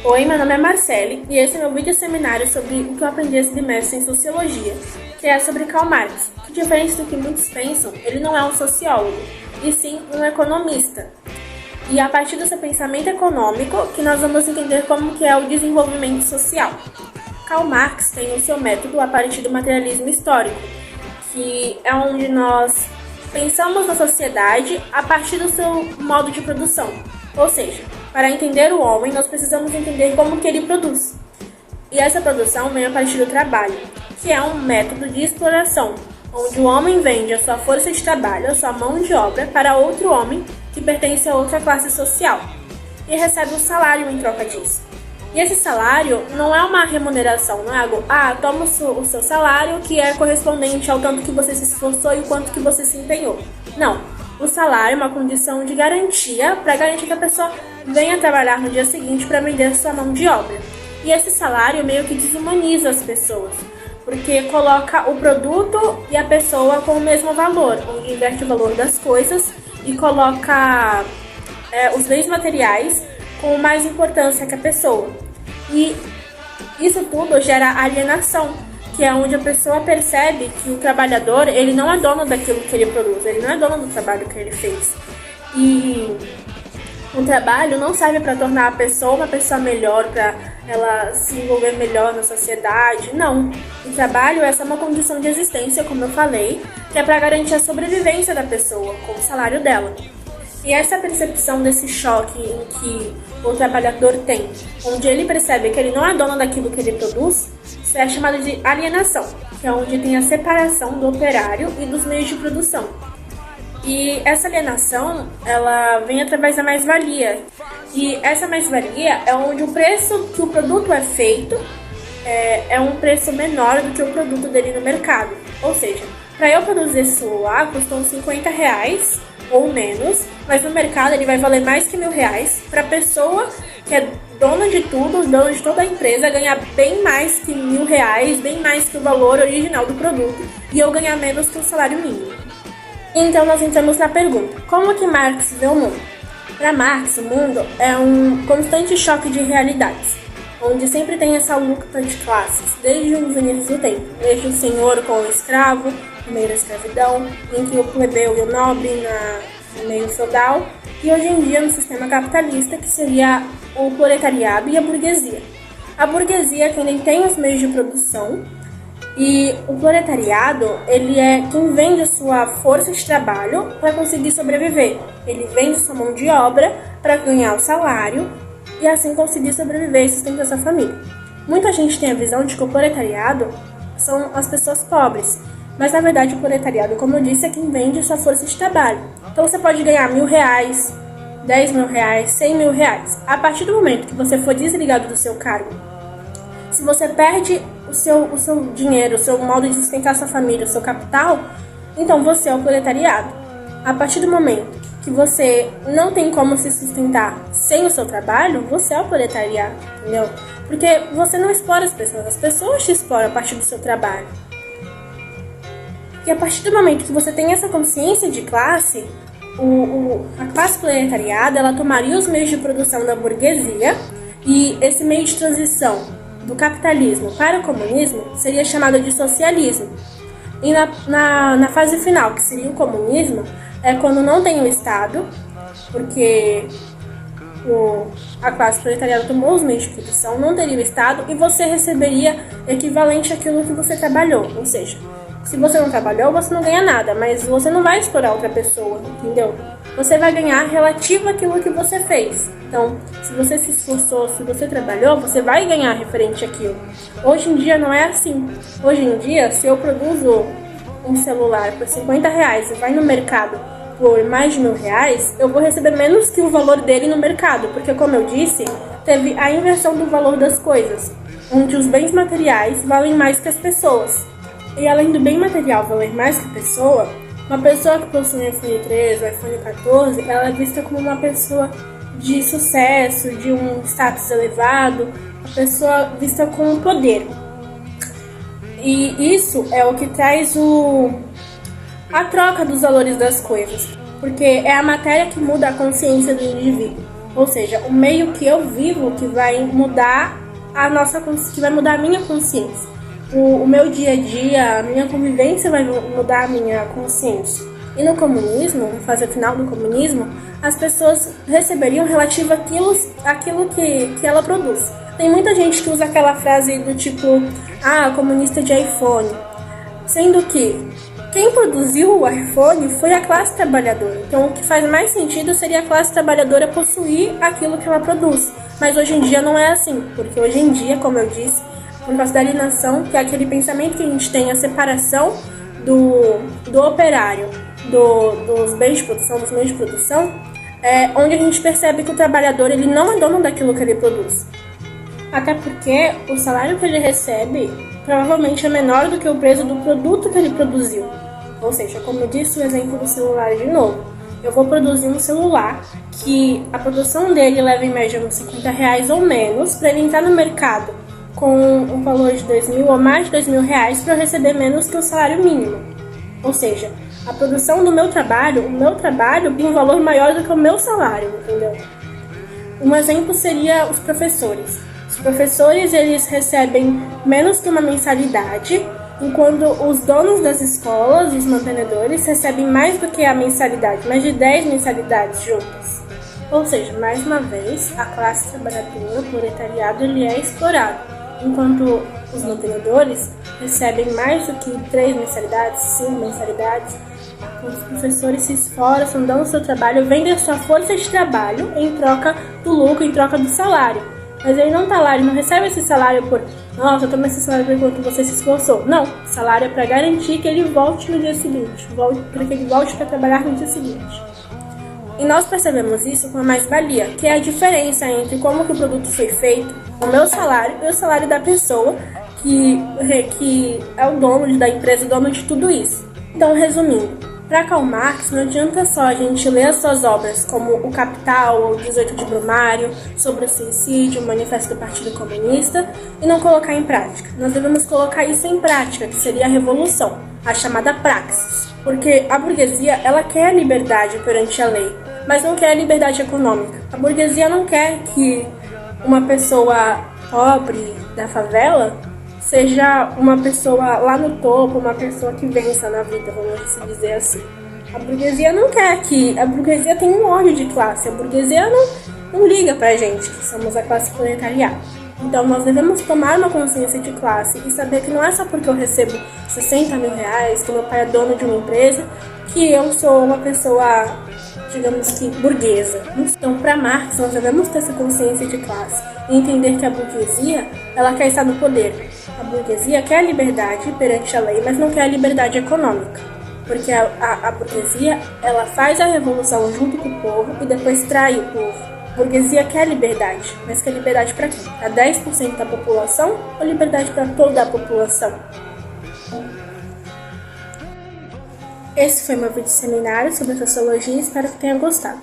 Oi, meu nome é Marcele e esse é meu vídeo seminário sobre o que eu aprendi esse bimestre em Sociologia, que é sobre Karl Marx, que diferente do que muitos pensam, ele não é um sociólogo, e sim um economista. E é a partir do seu pensamento econômico que nós vamos entender como que é o desenvolvimento social. Karl Marx tem o seu método a partir do materialismo histórico, que é onde nós pensamos na sociedade a partir do seu modo de produção. Ou seja, para entender o homem, nós precisamos entender como que ele produz. E essa produção vem a partir do trabalho, que é um método de exploração, onde o homem vende a sua força de trabalho, a sua mão de obra, para outro homem que pertence a outra classe social, e recebe um salário em troca disso. E esse salário não é uma remuneração, não é algo, toma o seu salário que é correspondente ao tanto que você se esforçou e o quanto que você se empenhou. Não, o salário é uma condição de garantia para garantir que a pessoa venha trabalhar no dia seguinte para vender sua mão de obra. E esse salário meio que desumaniza as pessoas, porque coloca o produto e a pessoa com o mesmo valor, onde inverte o valor das coisas e coloca os bens materiais com mais importância que a pessoa. E isso tudo gera alienação, que é onde a pessoa percebe que o trabalhador, ele não é dono daquilo que ele produz, ele não é dono do trabalho que ele fez. E o trabalho não serve para tornar a pessoa uma pessoa melhor, para ela se envolver melhor na sociedade, não. O trabalho é só uma condição de existência, como eu falei, que é para garantir a sobrevivência da pessoa, com o salário dela. E essa percepção desse choque em que o trabalhador tem, onde ele percebe que ele não é dono daquilo que ele produz, isso é chamado de alienação, que é onde tem a separação do operário e dos meios de produção. E essa alienação, ela vem através da mais-valia. E essa mais-valia é onde o preço que o produto é feito é um preço menor do que o produto dele no mercado. Ou seja, para eu produzir esse celular, custam R$50 ou menos, mas no mercado ele vai valer mais que R$1.000 para a pessoa que é dona de tudo, dona de toda a empresa, ganhar bem mais que R$1.000, bem mais que o valor original do produto, e eu ganhar menos que o salário mínimo. Então nós entramos na pergunta, como que Marx vê o mundo? Para Marx, o mundo é um constante choque de realidades, onde sempre tem essa luta de classes, desde os inícios do tempo, desde o senhor com o escravo, no meio da escravidão, entre o plebeu e o nobre no meio feudal, e hoje em dia no sistema capitalista, que seria o proletariado e a burguesia. A burguesia é quem tem os meios de produção, e o proletariado, ele é quem vende a sua força de trabalho para conseguir sobreviver. Ele vende sua mão de obra para ganhar o salário e assim conseguir sobreviver e sustentar sua família. Muita gente tem a visão de que o proletariado são as pessoas pobres, mas na verdade o proletariado, como eu disse, é quem vende sua força de trabalho. Então você pode ganhar R$1.000, R$10.000, R$100.000. A partir do momento que você for desligado do seu cargo, se você perde o seu dinheiro, o seu modo de sustentar sua família, o seu capital, então você é o proletariado. A partir do momento que você não tem como se sustentar sem o seu trabalho, você é o proletariado, entendeu? Porque você não explora as pessoas te exploram a partir do seu trabalho. E a partir do momento que você tem essa consciência de classe, a classe proletariada, ela tomaria os meios de produção da burguesia, e esse meio de transição do capitalismo para o comunismo seria chamado de socialismo. E na fase final, que seria o comunismo, é quando não tem o Estado, porque a classe proletariada tomou os meios de produção, não teria o Estado, e você receberia equivalente àquilo que você trabalhou. Ou seja, se você não trabalhou, você não ganha nada, mas você não vai explorar outra pessoa, entendeu? Você vai ganhar relativo àquilo que você fez. Então, se você se esforçou, se você trabalhou, você vai ganhar referente àquilo. Hoje em dia não é assim. Hoje em dia, se eu produzo um celular por R$50 e vai no mercado por mais de R$1.000, eu vou receber menos que o valor dele no mercado, porque, como eu disse, teve a inversão do valor das coisas, onde os bens materiais valem mais que as pessoas. E além do bem material valer mais que a pessoa, uma pessoa que possui um iPhone 13 ou iPhone 14, ela é vista como uma pessoa de sucesso, de um status elevado, uma pessoa vista com poder. E isso é o que traz a troca dos valores das coisas, porque é a matéria que muda a consciência do indivíduo. Ou seja, o meio que eu vivo que vai mudar que vai mudar a minha consciência. O meu dia a dia, a minha convivência vai mudar a minha consciência. E no comunismo, na fase final do comunismo, as pessoas receberiam relativo àquilo que ela produz. Tem muita gente que usa aquela frase do tipo, comunista de iPhone. Sendo que quem produziu o iPhone foi a classe trabalhadora. Então o que faz mais sentido seria a classe trabalhadora possuir aquilo que ela produz. Mas hoje em dia não é assim, porque hoje em dia, como eu disse, por causa da alienação, que é aquele pensamento que a gente tem, a separação do operário, dos bens de produção, dos meios de produção, onde a gente percebe que o trabalhador ele não é dono daquilo que ele produz. Até porque o salário que ele recebe provavelmente é menor do que o preço do produto que ele produziu. Ou seja, como eu disse, o exemplo do celular de novo. Eu vou produzir um celular que a produção dele leva em média uns R$50 ou menos para ele entrar no mercado com um valor de R$2.000 ou mais de R$2.000 para eu receber menos que o salário mínimo. Ou seja, a produção do meu trabalho, o meu trabalho tem um valor maior do que o meu salário, entendeu? Um exemplo seria os professores. Os professores, eles recebem menos que uma mensalidade, enquanto os donos das escolas, os mantenedores, recebem mais do que a mensalidade, mais de 10 mensalidades juntas. Ou seja, mais uma vez, a classe trabalhadora, o proletariado, ele é explorado, enquanto os mantenedores recebem mais do que 3 mensalidades, 5 mensalidades. Os professores se esforçam, dão o seu trabalho, vendem a sua força de trabalho em troca do lucro, em troca do salário. Mas ele não tá lá, ele não recebe esse salário por nossa, toma esse salário por enquanto você se esforçou. Não, o salário é para garantir que ele volte no dia seguinte, para que ele volte para trabalhar no dia seguinte. E nós percebemos isso com a mais-valia, que é a diferença entre como que o produto foi feito, o meu salário e o salário da pessoa que é o dono da empresa, o dono de tudo isso. Então, resumindo, para Karl Marx, não adianta só a gente ler as suas obras, como O Capital, o 18 de Brumário, sobre o suicídio, o Manifesto do Partido Comunista, e não colocar em prática. Nós devemos colocar isso em prática, que seria a revolução, a chamada praxis. Porque a burguesia, ela quer a liberdade perante a lei, mas não quer a liberdade econômica. A burguesia não quer que uma pessoa pobre da favela seja uma pessoa lá no topo, uma pessoa que vença na vida, vamos dizer assim. A burguesia não quer que... A burguesia tem um ódio de classe. A burguesia não liga pra gente, que somos a classe proletariada. Então nós devemos tomar uma consciência de classe e saber que não é só porque eu recebo R$60 mil, que meu pai é dono de uma empresa, que eu sou uma pessoa, digamos que, burguesa. Então, para Marx, nós devemos ter essa consciência de classe e entender que a burguesia, ela quer estar no poder. A burguesia quer a liberdade perante a lei, mas não quer a liberdade econômica. Porque a burguesia, ela faz a revolução junto com o povo e depois trai o povo. A burguesia quer liberdade, mas quer liberdade para quem? Para 10% da população ou liberdade para toda a população? Esse foi meu vídeo seminário sobre sociologia, espero que tenha gostado.